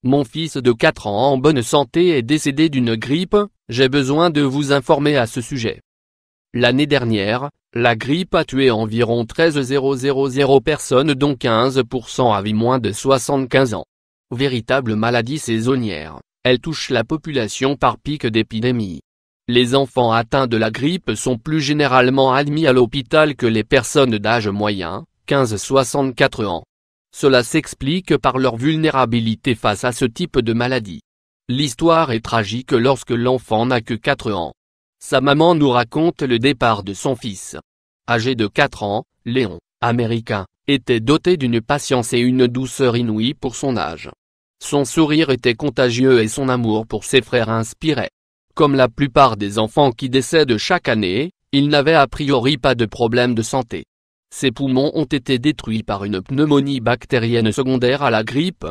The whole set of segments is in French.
Mon fils de 4 ans en bonne santé est décédé d'une grippe, j'ai besoin de vous informer à ce sujet. L'année dernière, la grippe a tué environ 13 000 personnes dont 15% avaient moins de 75 ans. Véritable maladie saisonnière, elle touche la population par pic d'épidémie. Les enfants atteints de la grippe sont plus généralement admis à l'hôpital que les personnes d'âge moyen, 15-64 ans. Cela s'explique par leur vulnérabilité face à ce type de maladie. L'histoire est tragique lorsque l'enfant n'a que 4 ans. Sa maman nous raconte le départ de son fils. Âgé de 4 ans, Léon, américain, était doté d'une patience et une douceur inouïe pour son âge. Son sourire était contagieux et son amour pour ses frères inspirait. Comme la plupart des enfants qui décèdent chaque année, il n'avait a priori pas de problème de santé. Ses poumons ont été détruits par une pneumonie bactérienne secondaire à la grippe.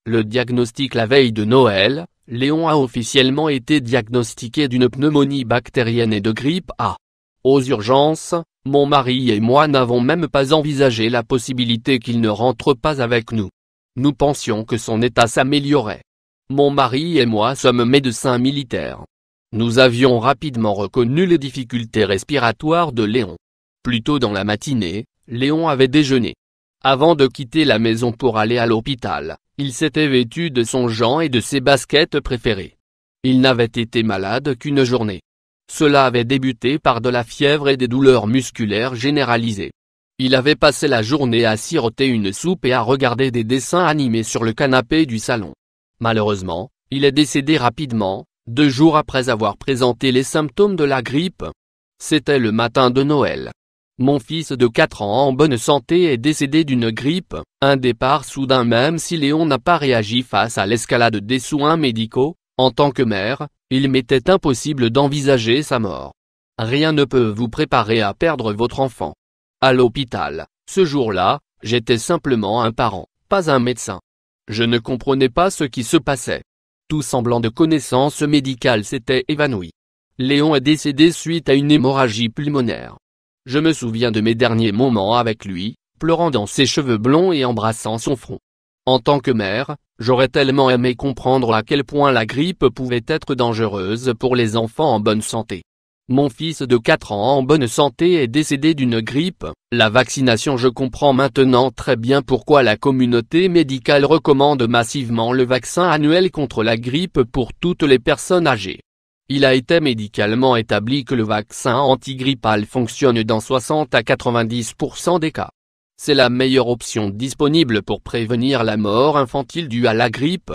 Le diagnostic la veille de Noël, Léon a officiellement été diagnostiqué d'une pneumonie bactérienne et de grippe A. Aux urgences, mon mari et moi n'avons même pas envisagé la possibilité qu'il ne rentre pas avec nous. Nous pensions que son état s'améliorait. Mon mari et moi sommes médecins militaires. Nous avions rapidement reconnu les difficultés respiratoires de Léon. Plus tôt dans la matinée, Léon avait déjeuné. Avant de quitter la maison pour aller à l'hôpital, il s'était vêtu de son gant et de ses baskets préférées. Il n'avait été malade qu'une journée. Cela avait débuté par de la fièvre et des douleurs musculaires généralisées. Il avait passé la journée à siroter une soupe et à regarder des dessins animés sur le canapé du salon. Malheureusement, il est décédé rapidement, 2 jours après avoir présenté les symptômes de la grippe. C'était le matin de Noël. Mon fils de 4 ans en bonne santé est décédé d'une grippe, un départ soudain même si Léon n'a pas réagi face à l'escalade des soins médicaux. En tant que mère, il m'était impossible d'envisager sa mort. Rien ne peut vous préparer à perdre votre enfant. À l'hôpital, ce jour-là, j'étais simplement un parent, pas un médecin. Je ne comprenais pas ce qui se passait. Tout semblant de connaissance médicale s'était évanoui. Léon est décédé suite à une hémorragie pulmonaire. Je me souviens de mes derniers moments avec lui, pleurant dans ses cheveux blonds et embrassant son front. En tant que mère, j'aurais tellement aimé comprendre à quel point la grippe pouvait être dangereuse pour les enfants en bonne santé. Mon fils de 4 ans en bonne santé est décédé d'une grippe, la vaccination. Je comprends maintenant très bien pourquoi la communauté médicale recommande massivement le vaccin annuel contre la grippe pour toutes les personnes âgées. Il a été médicalement établi que le vaccin antigrippal fonctionne dans 60 à 90% des cas. C'est la meilleure option disponible pour prévenir la mort infantile due à la grippe.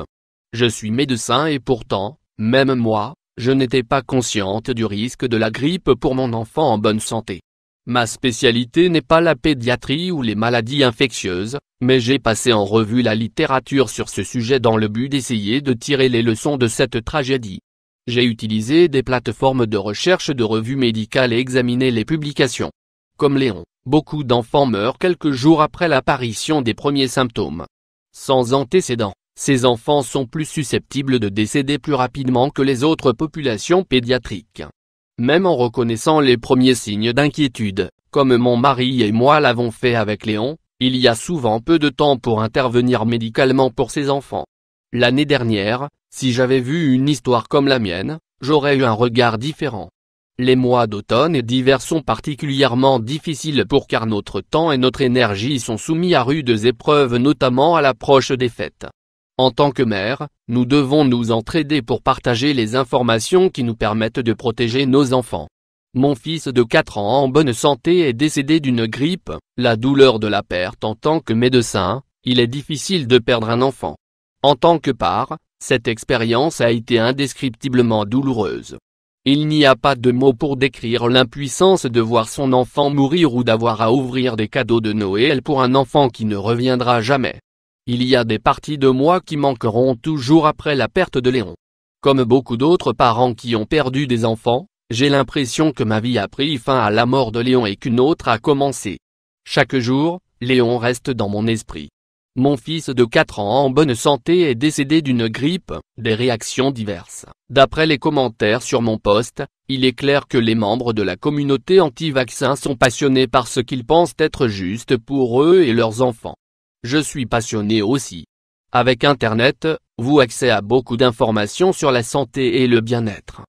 Je suis médecin et pourtant, même moi, je n'étais pas consciente du risque de la grippe pour mon enfant en bonne santé. Ma spécialité n'est pas la pédiatrie ou les maladies infectieuses, mais j'ai passé en revue la littérature sur ce sujet dans le but d'essayer de tirer les leçons de cette tragédie. J'ai utilisé des plateformes de recherche de revues médicales et examiné les publications. Comme Léon, beaucoup d'enfants meurent quelques jours après l'apparition des premiers symptômes. Sans antécédents, ces enfants sont plus susceptibles de décéder plus rapidement que les autres populations pédiatriques. Même en reconnaissant les premiers signes d'inquiétude, comme mon mari et moi l'avons fait avec Léon, il y a souvent peu de temps pour intervenir médicalement pour ces enfants. L'année dernière, si j'avais vu une histoire comme la mienne, j'aurais eu un regard différent. Les mois d'automne et d'hiver sont particulièrement difficiles car notre temps et notre énergie sont soumis à rudes épreuves, notamment à l'approche des fêtes. En tant que mère, nous devons nous entraider pour partager les informations qui nous permettent de protéger nos enfants. Mon fils de 4 ans en bonne santé est décédé d'une grippe, la douleur de la perte. En tant que médecin, il est difficile de perdre un enfant. En tant que père, cette expérience a été indescriptiblement douloureuse. Il n'y a pas de mots pour décrire l'impuissance de voir son enfant mourir ou d'avoir à ouvrir des cadeaux de Noël pour un enfant qui ne reviendra jamais. Il y a des parties de moi qui manqueront toujours après la perte de Léon. Comme beaucoup d'autres parents qui ont perdu des enfants, j'ai l'impression que ma vie a pris fin à la mort de Léon et qu'une autre a commencé. Chaque jour, Léon reste dans mon esprit. Mon fils de 4 ans en bonne santé est décédé d'une grippe, des réactions diverses. D'après les commentaires sur mon post, il est clair que les membres de la communauté anti-vaccin sont passionnés par ce qu'ils pensent être juste pour eux et leurs enfants. Je suis passionné aussi. Avec Internet, vous accès à beaucoup d'informations sur la santé et le bien-être.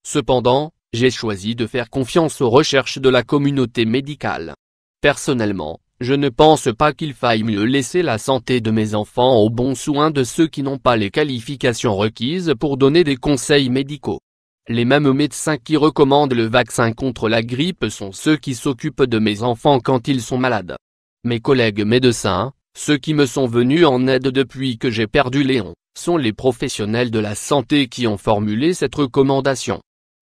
Cependant, j'ai choisi de faire confiance aux recherches de la communauté médicale. Personnellement, je ne pense pas qu'il faille mieux laisser la santé de mes enfants aux bons soins de ceux qui n'ont pas les qualifications requises pour donner des conseils médicaux. Les mêmes médecins qui recommandent le vaccin contre la grippe sont ceux qui s'occupent de mes enfants quand ils sont malades. Mes collègues médecins, ceux qui me sont venus en aide depuis que j'ai perdu Léon, sont les professionnels de la santé qui ont formulé cette recommandation.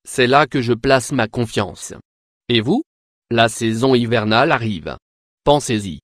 C'est là que je place ma confiance. Et vous? La saison hivernale arrive. Pensez-y.